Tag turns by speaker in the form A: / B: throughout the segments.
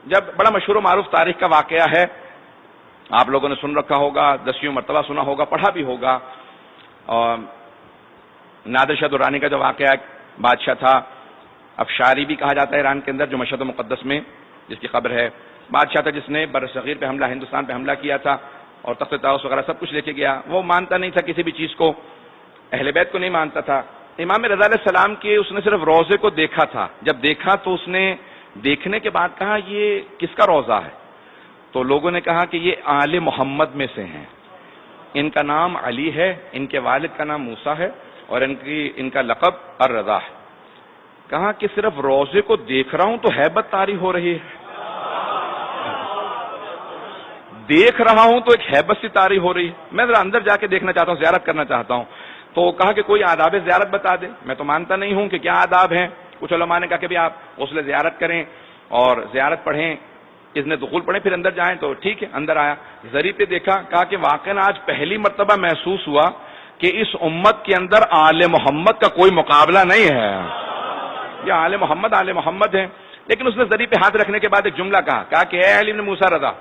A: جب بڑا مشہور و معروف تاریخ کا واقعہ ہے، آپ لوگوں نے سن رکھا ہوگا، 10ویں مرتبہ سنا ہوگا، پڑھا بھی ہوگا. اور نادر شاہ درانی کا جو واقعہ ایک بادشاہ تھا، افشاری بھی کہا جاتا ہے ایران کے اندر، جو مشہد مقدس میں جس کی قبر ہے. بادشاہ تھا جس نے بر صغیر پہ حملہ، ہندوستان پہ حملہ کیا تھا اور تخت طاؤس وغیرہ سب کچھ لے کے گیا. وہ مانتا نہیں تھا کسی بھی چیز کو، اہل بیت کو نہیں مانتا تھا. امام رضا علیہ السلام کے اس نے صرف روضے کو دیکھا تھا. جب دیکھا تو اس نے دیکھنے کے بعد کہا یہ کس کا روضہ ہے؟ تو لوگوں نے کہا کہ یہ آل محمد میں سے ہیں، ان کا نام علی ہے، ان کے والد کا نام موسیٰ ہے اور ان کا لقب الرضا ہے. کہا کہ صرف روضے کو دیکھ رہا ہوں تو ہیبت طاری ہو رہی ہے، دیکھ رہا ہوں تو ایک ہیبت سی طاری ہو رہی ہے. میں ذرا اندر جا کے دیکھنا چاہتا ہوں، زیارت کرنا چاہتا ہوں. تو کہا کہ کوئی آداب زیارت بتا دے. میں تو مانتا نہیں ہوں کہ کیا آداب ہیں. کچھ علماء نے کہا کہ بھی آپ غسل زیارت کریں اور زیارت پڑھیں، اذن دخول پڑھیں، پھر اندر جائیں. تو ٹھیک ہے، اندر آیا، زری پہ دیکھا، کہا کہ واقعاً آج پہلی مرتبہ محسوس ہوا کہ اس امت کے اندر آل محمد کا کوئی مقابلہ نہیں ہے. یہ آل محمد ہے. لیکن اس نے زری پہ ہاتھ رکھنے کے بعد ایک جملہ کہا کہ اے علی بن موسیٰ رضا،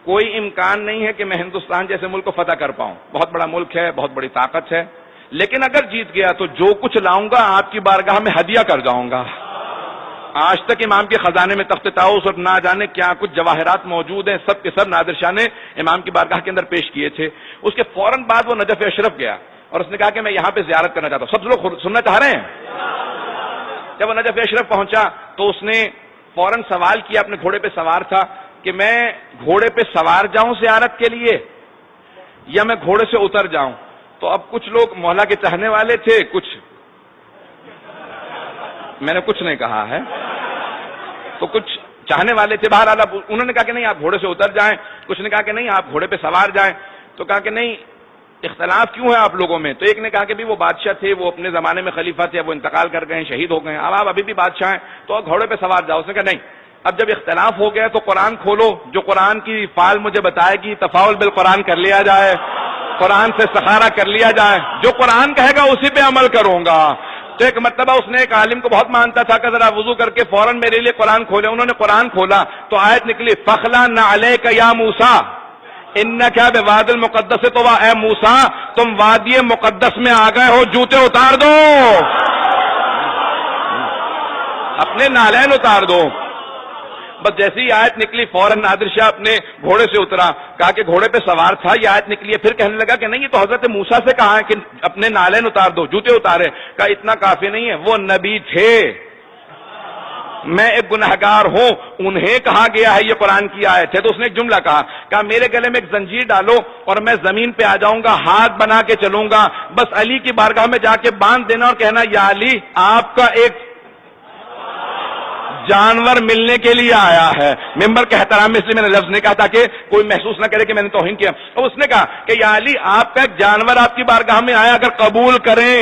A: کوئی امکان نہیں ہے کہ میں ہندوستان جیسے ملک کو فتح کر پاؤں، بہت بڑا ملک ہے، بہت بڑی طاقت ہے، لیکن اگر جیت گیا تو جو کچھ لاؤں گا آپ کی بارگاہ میں ہدیہ کر جاؤں گا. آج تک امام کے خزانے میں تخت طاؤس اور نہ جانے کیا کچھ جواہرات موجود ہیں، سب کے سب نادر شاہ نے امام کی بارگاہ کے اندر پیش کیے تھے. اس کے فوراً بعد وہ نجف اشرف گیا اور اس نے کہا کہ میں یہاں پہ زیارت کرنا چاہتا ہوں. سب لوگ سننا چاہ رہے ہیں؟ جب وہ نجف اشرف پہنچا تو اس نے فوراً سوال کیا، اپنے گھوڑے پہ سوار تھا، کہ میں گھوڑے پہ سوار جاؤں زیارت کے لیے یا میں گھوڑے سے اتر جاؤں؟ تو اب کچھ لوگ مولا کے چاہنے والے تھے، کچھ میں نے کچھ نہیں کہا ہے، تو کچھ چاہنے والے تھے. بہرحال انہوں نے کہا کہ نہیں آپ گھوڑے سے اتر جائیں، کچھ نے کہا کہ نہیں آپ گھوڑے پہ سوار جائیں. تو کہا کہ نہیں، اختلاف کیوں ہے آپ لوگوں میں؟ تو ایک نے کہا کہ بھی وہ بادشاہ تھے، وہ اپنے زمانے میں خلیفہ تھے، وہ انتقال کر گئے ہیں، شہید ہو گئے ہیں، اب آپ ابھی بھی بادشاہ ہیں تو گھوڑے پہ سوار جاؤ. اس نے کہا نہیں، اب جب اختلاف ہو گیا تو قرآن کھولو، جو قرآن کی فعال مجھے بتائے گی، تفاعل بالقرآن کر لیا جائے، قرآن سے استخارہ کر لیا جائے، جو قرآن کہے گا اسی پہ عمل کروں گا. تو ایک مرتبہ اس نے ایک عالم کو بہت مانتا تھا کہ ذرا وضو کر کے فوراً میرے لیے قرآن کھولے. انہوں نے قرآن کھولا تو آیت نکلی، فخلا نعلیک یا موسیٰ انک بواد المقدس، تو اے موسیٰ تم وادی مقدس میں آ گئے ہو، جوتے اتار دو، اپنے نالین اتار دو. بس جیسی ہی آیت نکلی فوراً نادر شاہ اپنے گھوڑے سے اترا. کہا کہ گھوڑے پہ سوار تھا، یہ آیت نکلی ہے. پھر کہنے لگا کہ نہیں، یہ تو حضرت موسیٰ سے کہا ہے کہ اپنے نالین اتار دو، جوتے اتارے. کہا اتنا کافی نہیں ہے، وہ نبی تھے، میں ایک گنہگار ہوں، انہیں کہا گیا ہے یہ قرآن کی آیت ہے. تو اس نے ایک جملہ کہا میرے گلے میں ایک زنجیر ڈالو اور میں زمین پہ آ جاؤں گا، ہاتھ بنا کے چلوں گا، بس علی کی بارگاہ میں جا کے باندھ دینا اور کہنا یا علی آپ کا ایک جانور ملنے کے لیے آیا ہے. ممبر کے احترام میں اس لیے میں نے لفظ نہیں کہا تاکہ کوئی محسوس نہ کرے کہ میں نے توہین کیا. اور اس نے کہا کہ یا علی آپ کا ایک جانور آپ کی بارگاہ میں آیا، اگر قبول کریں.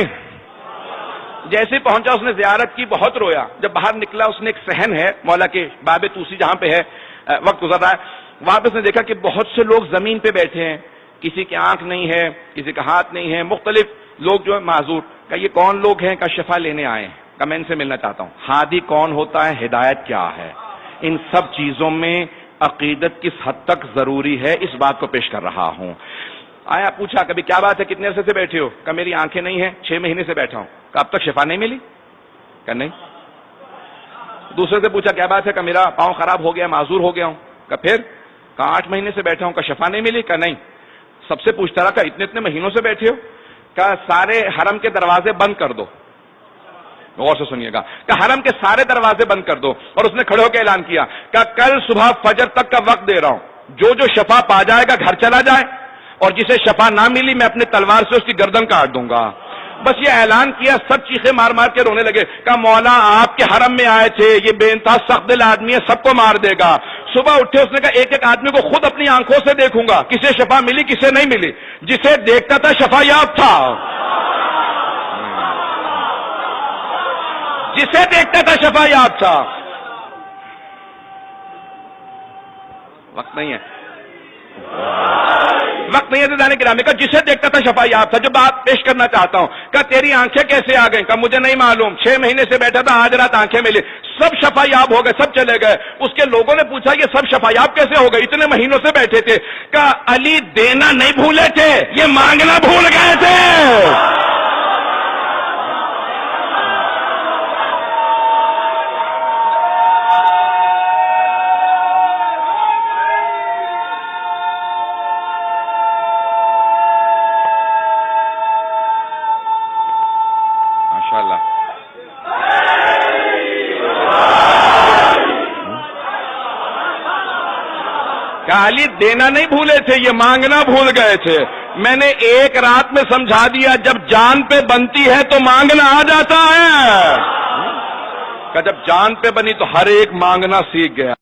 A: جیسے پہنچا اس نے زیارت کی، بہت رویا. جب باہر نکلا اس نے ایک صحن ہے مولا کے باب توسی جہاں پہ ہے، وقت گزر رہا ہے، وہاں پہ اس نے دیکھا کہ بہت سے لوگ زمین پہ بیٹھے ہیں، کسی کی آنکھ نہیں ہے، کسی کا ہاتھ نہیں ہے، مختلف لوگ جو ہے معذور. کہ یہ کون لوگ ہیں؟ کہ شفا لینے آئے ہیں. کہ میں ان سے ملنا چاہتا ہوں. ہادی کون ہوتا ہے، ہدایت کیا ہے، ان سب چیزوں میں عقیدت کس حد تک ضروری ہے، اس بات کو پیش کر رہا ہوں. آیا پوچھا کبھی کیا بات ہے، کتنے عرصے سے بیٹھے ہو؟ کہ میری آنکھیں نہیں ہیں، 6 مہینے سے بیٹھا ہوں. کہ اب تک شفا نہیں ملی؟ کہ نہیں. دوسرے سے پوچھا کیا بات ہے؟ کہ میرا پاؤں خراب ہو گیا، معذور ہو گیا ہوں. کہ پھر؟ کہ 8 مہینے سے بیٹھا ہوں. کہ شفا نہیں ملی؟ کہ نہیں. سب سے پوچھتا رہا کہ اتنے مہینوں سے بیٹھے ہو؟ کہ سارے حرم کے دروازے بند کر دو. غور سے سنیے گا. کہ حرم کے سارے دروازے بند کر دو. اور اس نے کھڑے ہو کے اعلان کیا کہ کل صبح فجر تک کا وقت دے رہا ہوں، جو شفا پا جائے گا گھر چلا جائے، اور جسے شفا نہ ملی میں اپنے تلوار سے اس کی گردن کاٹ دوں گا. بس یہ اعلان کیا، سب چیخیں مار مار کے رونے لگے. کہ مولا آپ کے حرم میں آئے تھے، یہ بے انتہا سخت دل آدمی ہے، سب کو مار دے گا. صبح اٹھے اس نے کہا ایک ایک آدمی کو خود اپنی آنکھوں سے دیکھوں گا، کسے شفا ملی کسے نہیں ملی. جسے دیکھتا تھا شفا یاب تھا، جسے دیکھتا تھا شفا یاب تھا. وقت نہیں ہے دانے گرامی کا. جسے دیکھتا تھا شفا یاب تھا. جو بات پیش کرنا چاہتا ہوں کہ تیری آنکھیں کیسے آ گئیں؟ کہ مجھے نہیں معلوم، 6 مہینے سے بیٹھا تھا، آج رات آنکھیں ملی. سب شفایاب ہو گئے، سب چلے گئے۔ اس کے لوگوں نے پوچھا یہ سب شفایاب کیسے ہو گئے، اتنے مہینوں سے بیٹھے تھے؟ کہا علی دینا نہیں بھولے تھے، یہ مانگنا بھول گئے تھے۔ ماشاءاللہ۔ کہا علی دینا نہیں بھولے تھے، یہ مانگنا بھول گئے تھے۔ میں نے ایک رات میں سمجھا دیا، جب جان پہ بنتی ہے تو مانگنا آ جاتا ہے۔ کہ جب جان پہ بنی تو ہر ایک مانگنا سیکھ گیا۔